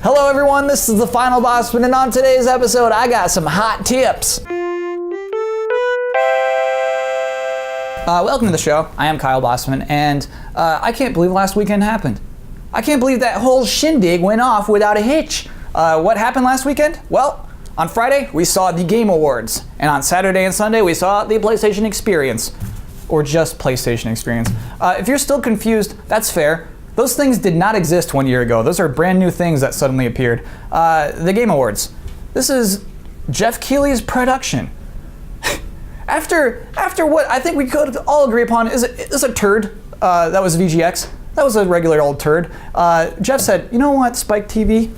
Hello everyone, this is the Final Bosman, and on today's episode I got some hot tips. Welcome to the show. I am Kyle Bosman, and I can't believe last weekend happened. I can't believe that whole shindig went off without a hitch. What happened last weekend? Well, on Friday we saw the Game Awards, and on Saturday and Sunday we saw the PlayStation Experience. Or just PlayStation Experience. If you're still confused, that's fair. Those things did not exist 1 year ago. Those are brand new things that suddenly appeared. The Game Awards. This is Jeff Keighley's production. After what I think we could all agree upon is a turd. That was VGX. That was a regular old turd. Jeff said, you know what, Spike TV?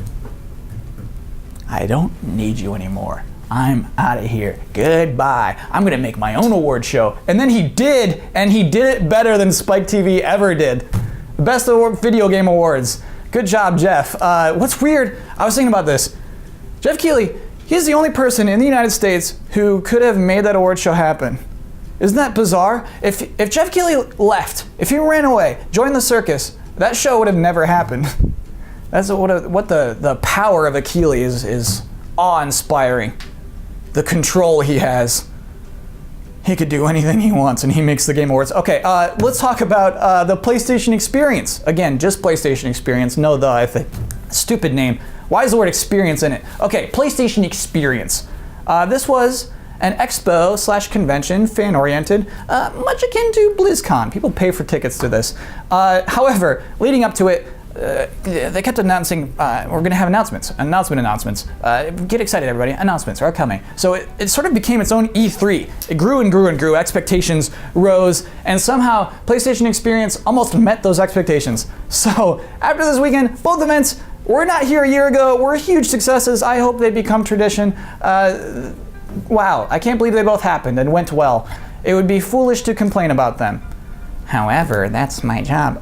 I don't need you anymore. I'm out of here. Goodbye. I'm gonna make my own award show. And then he did, and he did it better than Spike TV ever did. The best video game awards. Good job, Jeff. What's weird, I was thinking about this. Jeff Keighley, he's the only person in the United States who could have made that award show happen. Isn't that bizarre? If Jeff Keighley left, if he ran away, joined the circus, that show would have never happened. That's what the power of a Keighley is awe-inspiring. The control he has. He could do anything he wants, and he makes the Game Awards. Okay, let's talk about the PlayStation Experience. Again, just PlayStation Experience. No the, I think. Stupid name. Why is the word experience in it? Okay, PlayStation Experience. This was an expo/convention, fan-oriented, much akin to BlizzCon. People pay for tickets to this. However, leading up to it, they kept announcing, we're going to have announcements. Get excited, everybody. Announcements are coming. So it sort of became its own E3. It grew and grew and grew. Expectations rose. And somehow, PlayStation Experience almost met those expectations. So after this weekend, both events were not here a year ago. Were huge successes. I hope they become tradition. Wow, I can't believe they both happened and went well. It would be foolish to complain about them. However, that's my job.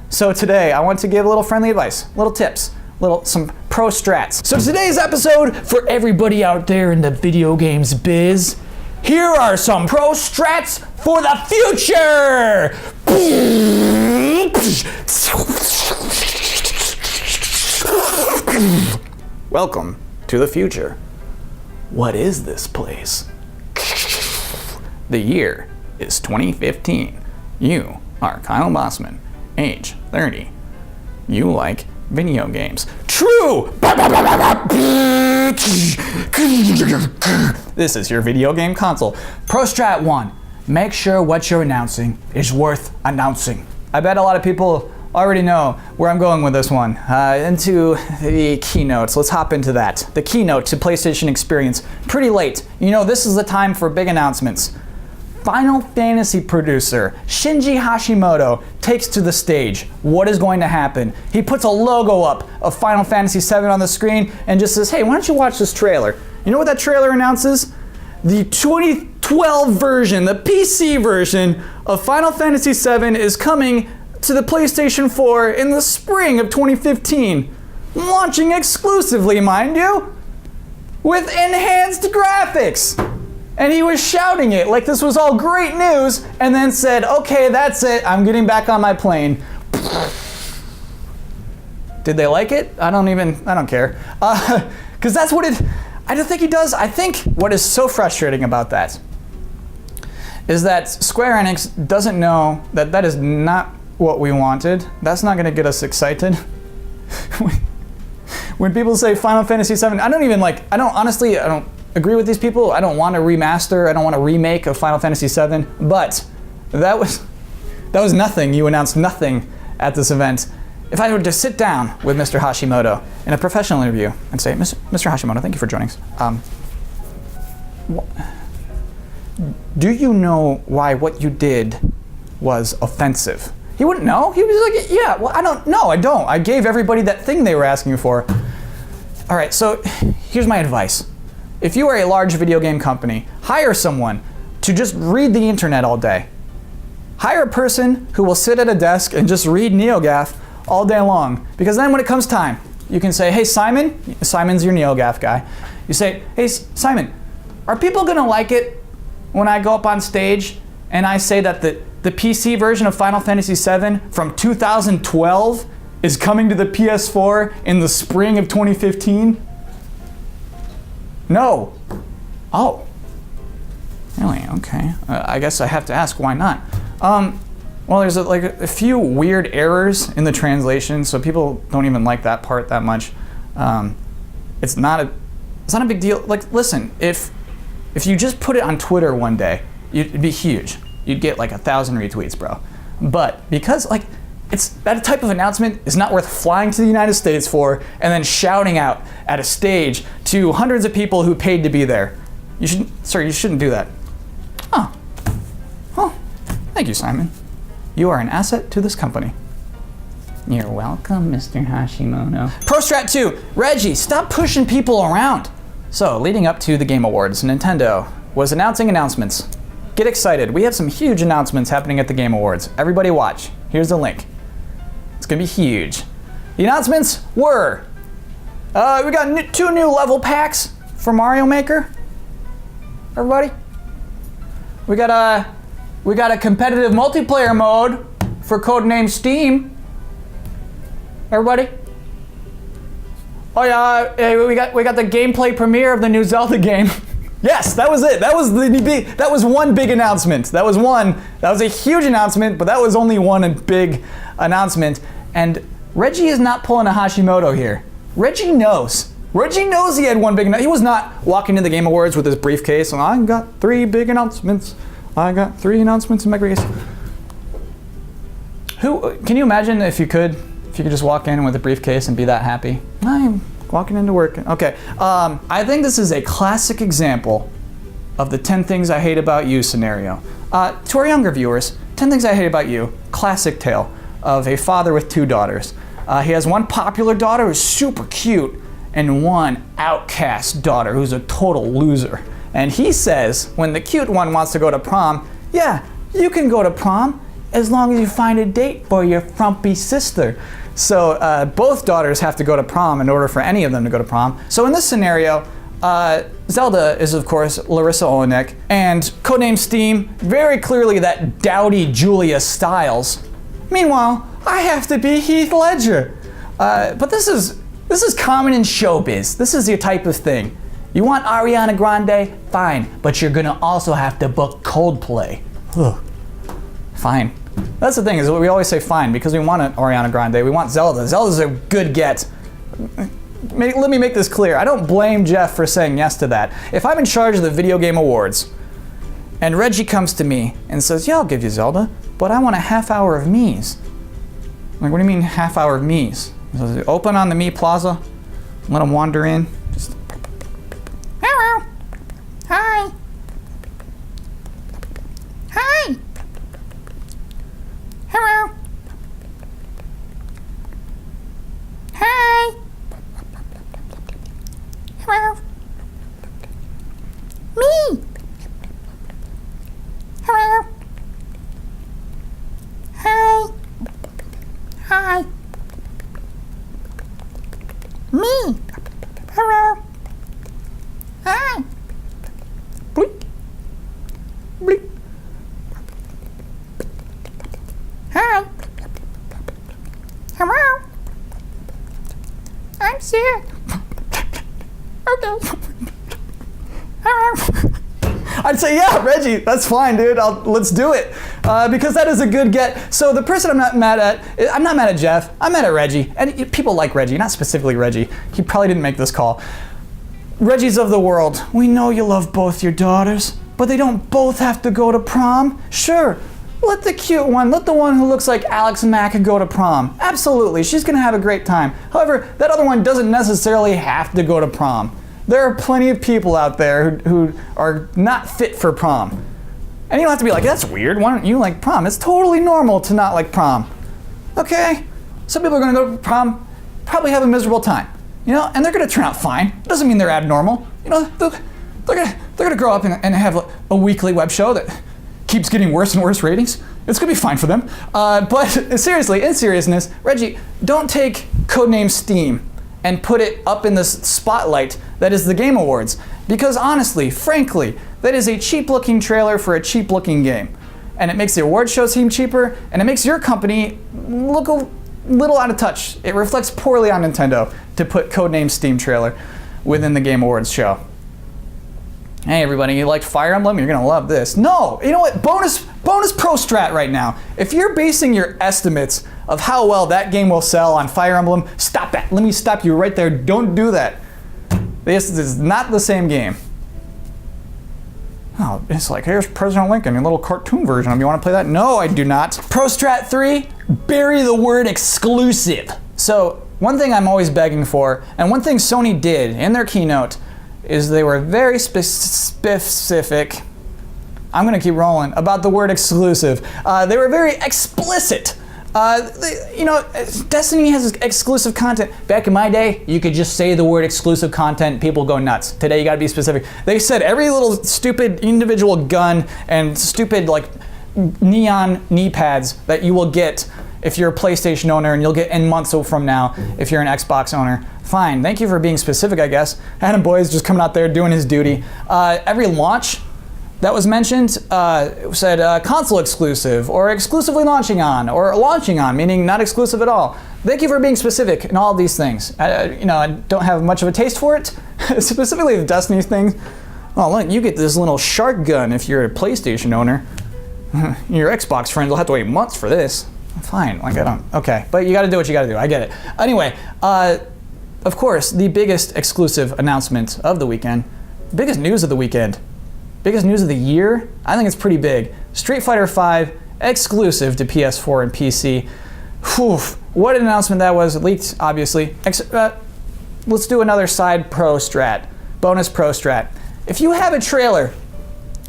So today I want to give a little friendly advice, little tips, some pro strats. So today's episode, for everybody out there in the video games biz, here are some pro strats for the future! Welcome to the future. What is this place? The year is 2015. You are Kyle Bosman, age 30. You like video games. True! This is your video game console. Pro Strat 1. Make sure what you're announcing is worth announcing. I bet a lot of people already know where I'm going with this one. Into the keynotes. Let's hop into that. The keynote to PlayStation Experience. Pretty late. You know, this is the time for big announcements. Final Fantasy producer Shinji Hashimoto takes to the stage. What is going to happen? He puts a logo up of Final Fantasy VII on the screen and just says, hey, why don't you watch this trailer? You know what that trailer announces? The 2012 version, the PC version of Final Fantasy VII is coming to the PlayStation 4 in the spring of 2015. Launching exclusively, mind you, with enhanced graphics. And he was shouting it like this was all great news, and then said, okay, that's it, I'm getting back on my plane. Did they like it? I don't care. Because that's what I don't think he does. I think what is so frustrating about that is that Square Enix doesn't know that that is not what we wanted. That's not gonna get us excited. When people say Final Fantasy VII, I don't agree with these people. I don't want a remaster. I don't want a remake of Final Fantasy VII. But that was nothing. You announced nothing at this event. If I were to sit down with Mr. Hashimoto in a professional interview and say, Mr. Hashimoto, thank you for joining us. Do you know why what you did was offensive? He wouldn't know. He was like, yeah, well, I don't know. I don't. I gave everybody that thing they were asking for. All right, so here's my advice. If you are a large video game company, hire someone to just read the internet all day. Hire a person who will sit at a desk and just read NeoGAF all day long. Because then when it comes time, you can say, hey, Simon's your NeoGAF guy. You say, hey, Simon, are people gonna like it when I go up on stage and I say that the PC version of Final Fantasy VII from 2012 is coming to the PS4 in the spring of 2015? No. Oh. Really? Okay. I guess I have to ask, why not? Well, there's a few weird errors in the translation, so people don't even like that part that much. It's not a big deal. Like, listen, if you just put it on Twitter one day, it'd be huge. You'd get like 1,000 retweets, bro. But because it's that type of announcement is not worth flying to the United States for and then shouting out at a stage to hundreds of people who paid to be there. You shouldn't do that. Oh. Oh. Thank you, Simon. You are an asset to this company. You're welcome, Mr. Hashimoto. Pro Strat 2, Reggie, stop pushing people around. So, leading up to the Game Awards, Nintendo was announcing announcements. Get excited, we have some huge announcements happening at the Game Awards. Everybody watch, here's the link. It's gonna be huge. The announcements were, we got 2 new level packs for Mario Maker. Everybody? We got a competitive multiplayer mode for Codename Steam. Everybody? Oh yeah, we got the gameplay premiere of the new Zelda game. Yes, that was it. That was one big announcement. That was a huge announcement, but that was only one big announcement. And Reggie is not pulling a Hashimoto here. Reggie knows. Reggie knows he had one big announcement. He was not walking to the Game Awards with his briefcase and I got 3 big announcements. I got 3 announcements in my briefcase. Can you imagine if you could just walk in with a briefcase and be that happy? I'm walking into work. Okay, I think this is a classic example of the 10 things I hate about you scenario. To our younger viewers, 10 things I hate about you, classic tale of a father with 2 daughters. He has one popular daughter who's super cute and one outcast daughter who's a total loser. And he says, when the cute one wants to go to prom, yeah, you can go to prom as long as you find a date for your frumpy sister. So both daughters have to go to prom in order for any of them to go to prom. So in this scenario, Zelda is of course Larissa Olenek, and Codename Steam, very clearly that dowdy Julia Stiles. Meanwhile, I have to be Heath Ledger. But this is common in showbiz. This is your type of thing. You want Ariana Grande? Fine, but you're gonna also have to book Coldplay. Ugh. Fine. That's the thing, is we always say fine because we want Ariana Grande, we want Zelda. Zelda's a good get. Let me make this clear. I don't blame Jeff for saying yes to that. If I'm in charge of the Video Game Awards and Reggie comes to me and says, yeah, I'll give you Zelda, but I want a half hour of Mii's. I'm like, what do you mean half hour of Mii's? So open on the Mii Plaza, let them wander in. Just, hello. Hi. Hi. Hello. Hi. Hello. Me. Hello. Hi. Hi. Me. Hello. Hi. Bleep. Bleep. Hi. Hello. I'm sick. Okay. Hello. I'd say, yeah, Reggie, that's fine, dude. Let's do it. Because that is a good get. So the person I'm not mad at Jeff. I'm mad at Reggie. And people like Reggie, not specifically Reggie. He probably didn't make this call. Reggies of the world, we know you love both your daughters, but they don't both have to go to prom. Sure, let the cute one, let the one who looks like Alex Mack go to prom. Absolutely, she's gonna have a great time. However, that other one doesn't necessarily have to go to prom. There are plenty of people out there who are not fit for prom. And you don't have to be like, that's weird, why don't you like prom? It's totally normal to not like prom. Okay, some people are gonna go to prom, probably have a miserable time. You know, and they're gonna turn out fine. It doesn't mean they're abnormal. You know, they're gonna grow up and have a weekly web show that keeps getting worse and worse ratings. It's gonna be fine for them. But seriously, in seriousness, Reggie, don't take Codename Steam and put it up in this spotlight that is the Game Awards. Because honestly, frankly, that is a cheap looking trailer for a cheap looking game. And it makes the award show seem cheaper, and it makes your company look little out of touch. It reflects poorly on Nintendo to put Codename Steam trailer within the Game Awards show. Hey everybody, you liked Fire Emblem? You're gonna love this. No, you know what? Bonus pro strat right now. If you're basing your estimates of how well that game will sell on Fire Emblem, stop that. Let me stop you right there. Don't do that. This is not the same game. Oh, it's like, here's President Lincoln, a little cartoon version of him. You want to play that? No, I do not. Pro Strat 3, bury the word exclusive. So, one thing I'm always begging for, and one thing Sony did in their keynote, is they were very specific. I'm gonna keep rolling about the word exclusive. They were very explicit. Destiny has exclusive content. Back in my day, you could just say the word exclusive content, people go nuts. Today, you gotta be specific. They said every little stupid individual gun and stupid like neon knee pads that you will get if you're a PlayStation owner, and you'll get in months from now if you're an Xbox owner. Fine, thank you for being specific, I guess. Adam Boy's just coming out there doing his duty. Every launch that was mentioned said console exclusive, or exclusively launching on, or launching on, meaning not exclusive at all. Thank you for being specific in all of these things. I don't have much of a taste for it, specifically the Destiny thing. Oh look, you get this little shark gun if you're a PlayStation owner. Your Xbox friends will have to wait months for this. Fine, like I don't, okay. But you gotta do what you gotta do, I get it. Anyway, of course, the biggest exclusive announcement of the weekend, biggest news of the weekend, biggest news of the year, I think it's pretty big. Street Fighter V exclusive to PS4 and PC. Whew, what an announcement that was. It leaked, obviously. Let's do another side pro strat, bonus pro strat. If you have a trailer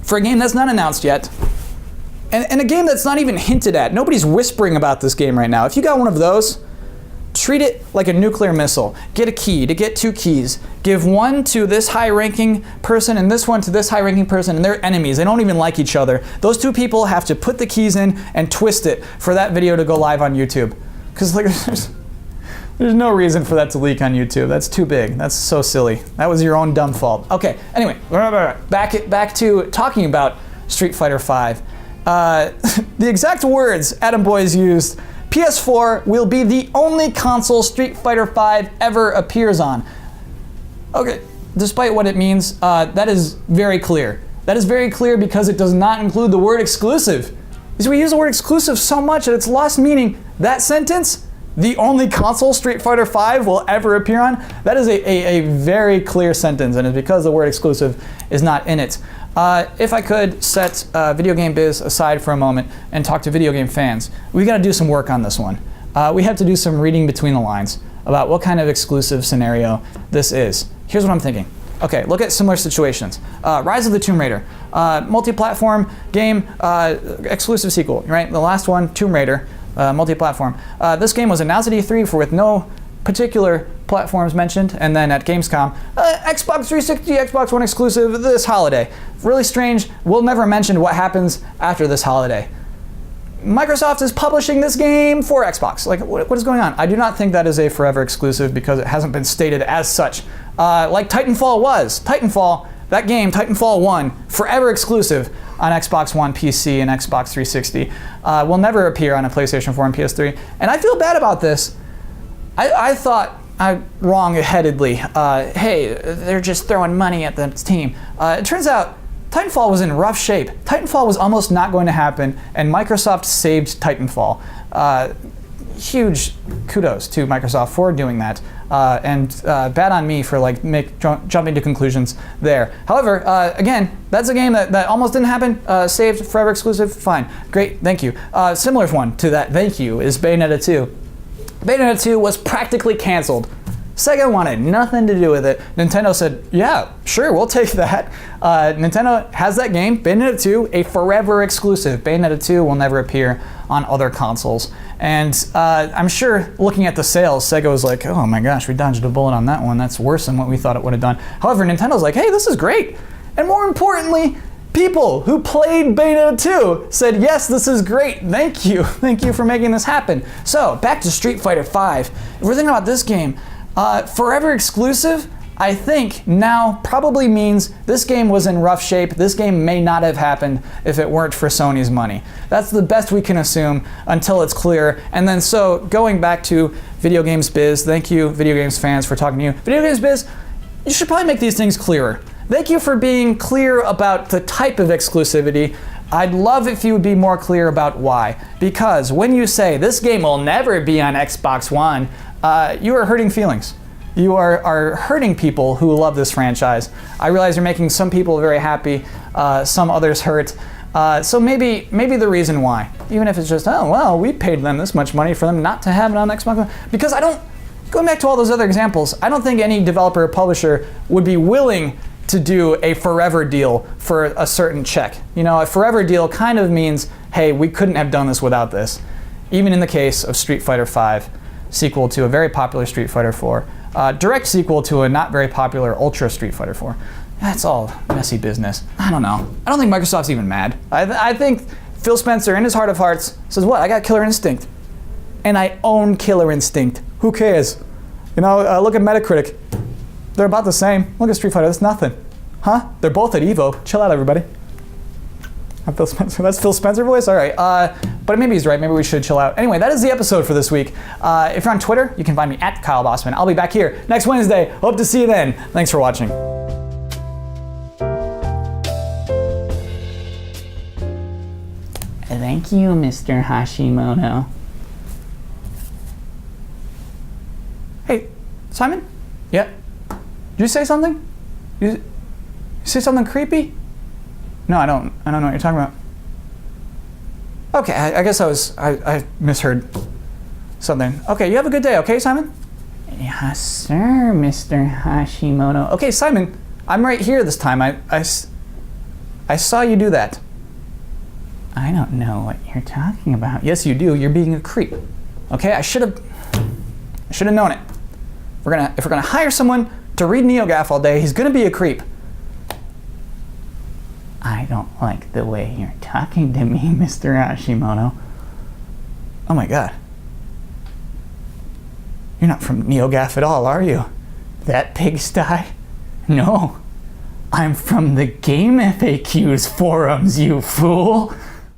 for a game that's not announced yet, and a game that's not even hinted at, nobody's whispering about this game right now. If you got one of those, treat it like a nuclear missile. Get a key to get 2 keys. Give one to this high-ranking person and this one to this high-ranking person, and they're enemies. They don't even like each other. Those 2 people have to put the keys in and twist it for that video to go live on YouTube. Because like, there's no reason for that to leak on YouTube. That's too big. That's so silly. That was your own dumb fault. Okay, anyway, back to talking about Street Fighter V. The exact words Adam Boyes used: PS4 will be the only console Street Fighter V ever appears on. Okay, despite what it means, that is very clear. That is very clear because it does not include the word exclusive. Because we use the word exclusive so much that it's lost meaning. That sentence, the only console Street Fighter V will ever appear on, that is a very clear sentence, and it's because the word exclusive is not in it. If I could set video game biz aside for a moment and talk to video game fans, we got to do some work on this one. We have to do some reading between the lines about what kind of exclusive scenario this is. Here's what I'm thinking. Okay, look at similar situations. Rise of the Tomb Raider, multi-platform game, exclusive sequel, right? The last one, Tomb Raider, multi-platform. This game was announced at E3 with no particular platforms mentioned, and then at Gamescom, Xbox 360, Xbox One exclusive this holiday. Really strange. We'll never mention what happens after this holiday. Microsoft is publishing this game for Xbox. Like, what is going on? I do not think that is a forever exclusive because it hasn't been stated as such. Like Titanfall was. Titanfall, that game, Titanfall 1, forever exclusive on Xbox One, PC, and Xbox 360. Will never appear on a PlayStation 4 and PS3. And I feel bad about this. I thought, wrong-headedly, hey, they're just throwing money at the team. It turns out Titanfall was in rough shape. Titanfall was almost not going to happen, and Microsoft saved Titanfall. Huge kudos to Microsoft for doing that, and bad on me for jumping to conclusions there. However, again, that's a game that almost didn't happen. Saved, forever exclusive, fine, great, thank you. Similar one to that thank you is Bayonetta 2. Bayonetta 2 was practically canceled. Sega wanted nothing to do with it. Nintendo said, yeah, sure, we'll take that. Nintendo has that game, Bayonetta 2, a forever exclusive. Bayonetta 2 will never appear on other consoles. And I'm sure looking at the sales, Sega was like, oh my gosh, we dodged a bullet on that one. That's worse than what we thought it would have done. However, Nintendo's like, hey, this is great. And more importantly, people who played Bayonetta 2 said, yes, this is great. Thank you. Thank you for making this happen. So, back to Street Fighter V. If we're thinking about this game, forever exclusive, I think now probably means this game was in rough shape. This game may not have happened if it weren't for Sony's money. That's the best we can assume until it's clear. And then so going back to Video Games Biz, thank you Video Games fans for talking to you. Video Games Biz, you should probably make these things clearer. Thank you for being clear about the type of exclusivity. I'd love if you would be more clear about why. Because when you say this game will never be on Xbox One, you are hurting feelings. You are hurting people who love this franchise. I realize you're making some people very happy, some others hurt. So maybe the reason why, even if it's just, oh, well, we paid them this much money for them not to have it on Xbox One. Because going back to all those other examples, I don't think any developer or publisher would be willing to do a forever deal for a certain check. You know, a forever deal kind of means, hey, we couldn't have done this without this. Even in the case of Street Fighter V, sequel to a very popular Street Fighter IV, direct sequel to a not very popular Ultra Street Fighter IV. That's all messy business. I don't know. I don't think Microsoft's even mad. I think Phil Spencer, in his heart of hearts, says, what? I got Killer Instinct. And I own Killer Instinct. Who cares? You know, look at Metacritic. They're about the same. Look at Street Fighter, that's nothing. Huh? They're both at Evo. Chill out, everybody. I'm Phil Spencer. That's Phil Spencer voice? All right. But maybe he's right. Maybe we should chill out. Anyway, that is the episode for this week. If you're on Twitter, you can find me at Kyle Bosman. I'll be back here next Wednesday. Hope to see you then. Thanks for watching. Thank you, Mr. Hashimoto. Hey, Simon? Yeah? Did you say something? You say something creepy? No, I don't know what you're talking about. Okay, I guess I misheard something. Okay, you have a good day, okay, Simon? Yes, sir, Mr. Hashimoto. Okay, Simon, I'm right here this time. I saw you do that. I don't know what you're talking about. Yes, you do. You're being a creep. Okay, I should have known it. If we're gonna hire someone to read NeoGAF all day, he's gonna be a creep. I don't like the way you're talking to me, Mr. Hashimoto. Oh my god. You're not from NeoGAF at all, are you? That pigsty? No. I'm from the Game FAQs forums, you fool.